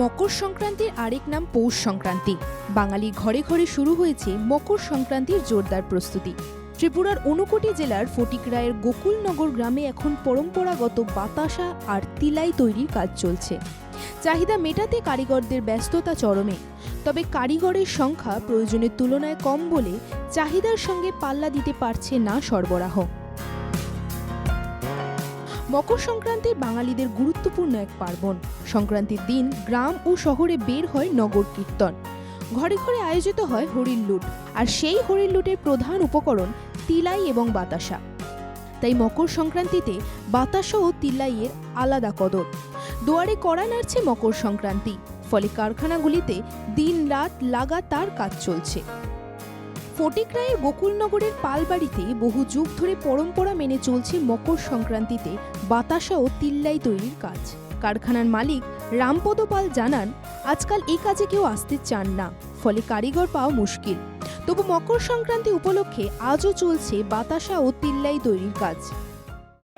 মকর সংক্রান্তির আরেক নাম পৌষ সংক্রান্তি। বাঙালির ঘরে ঘরে শুরু হয়েছে মকর সংক্রান্তির জোরদার প্রস্তুতি। ত্রিপুরার ঊনকোটি জেলার ফটিকরায়ের গোকুলনগর গ্রামে এখন পরম্পরাগত বাতাসা আর তিলাই তৈরির কাজ চলছে। চাহিদা মেটাতে কারিগরদের ব্যস্ততা চরমে। তবে কারিগরের সংখ্যা প্রয়োজনের তুলনায় কম বলে চাহিদার সঙ্গে পাল্লা দিতে পারছে না সরবরাহ। মকর সংক্রান্তি বাঙালিদের গুরুত্বপূর্ণ এক পার্বণ। সংক্রান্তির দিন গ্রাম ও শহরে বের হয় নগর কীর্তন, ঘরে ঘরে আয়োজিত হয় হরির লুট, আর সেই হরির লুটের প্রধান উপকরণ তিলাই এবং বাতাসা। তাই মকর সংক্রান্তিতে বাতাসা ও তিলাইয়ের আলাদা কদর। দুয়ারে কড়া নাড়ছে মকর সংক্রান্তি, ফলে কারখানাগুলিতে দিন রাত লাগাতার কাজ চলছে। ফটিকরায়ের গোকুলনগরের পালবাড়িতে বহু যুগ ধরে পরম্পরা মেনে চলছে মকর সংক্রান্তিতে বাতাসা ও তিল্লাই তৈরির কাজ। কারখানার মালিক রামপদ পাল জানান, আজকাল এই কাজে কেউ আসতে চান না, ফলে কারিগর পাওয়া মুশকিল। তবু মকর সংক্রান্তি উপলক্ষে আজও চলছে বাতাসা ও তিল্লাই তৈরির কাজ।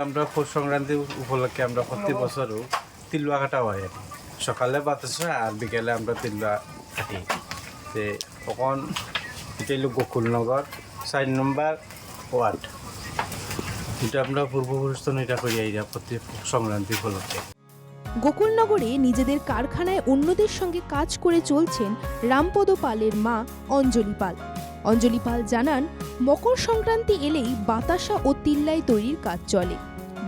আমরা পৌষ সংক্রান্তি উপলক্ষে আমরা প্রতি বছরও তিলুয়া কাটা হয়। সকালে বাতাসা আর বিকেলে আমরা তিলুয়া কাটি। তখন এটা হলো গোকুলনগর 4 নম্বর ওয়ার্ড। এটা আমরা পূর্বপুরুষ এটা করি প্রতি সংক্রান্তি উপলক্ষে। গোকুলনগরে নিজেদের কারখানায় অন্যদের সঙ্গে কাজ করে চলছেন রামপদ পালের মা অঞ্জলি পাল। অঞ্জলি পাল জানান, মকর সংক্রান্তি এলেই বাতাসা ও তিল্লাই তৈরির কাজ চলে।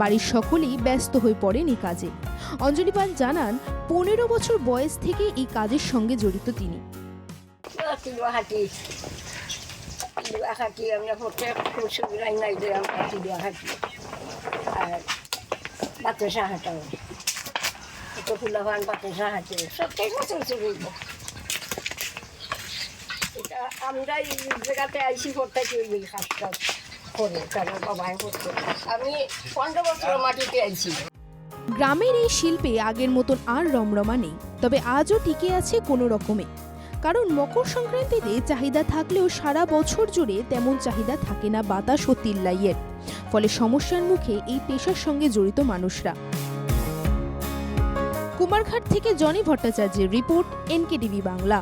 বাড়ির সকলেই ব্যস্ত হয়ে পড়েন এই কাজে। অঞ্জলি পাল জানান, 15 বছর বয়স থেকে এই কাজের সঙ্গে জড়িত তিনি। আমরা এই জায়গাতে আইসি করতে ওই কাজটা করে, কারণ বাবাই করতো। আমি 15 বছর মাটিতে আইছি। গ্রামের এই শিল্পে আগের মতন আর রমরমা নেই, তবে আজও টিকে আছে কোনো রকমে। কারণ মকর সংক্রান্তিতে চাহিদা থাকলেও সারা বছর জুড়ে তেমন চাহিদা থাকে না বাতাস ও তিল্লাইয়ের। ফলে সমস্যার মুখে এই পেশার সঙ্গে জড়িত মানুষরা। কুমারঘাট থেকে জনি ভট্টাচার্যের রিপোর্ট, NKTV বাংলা।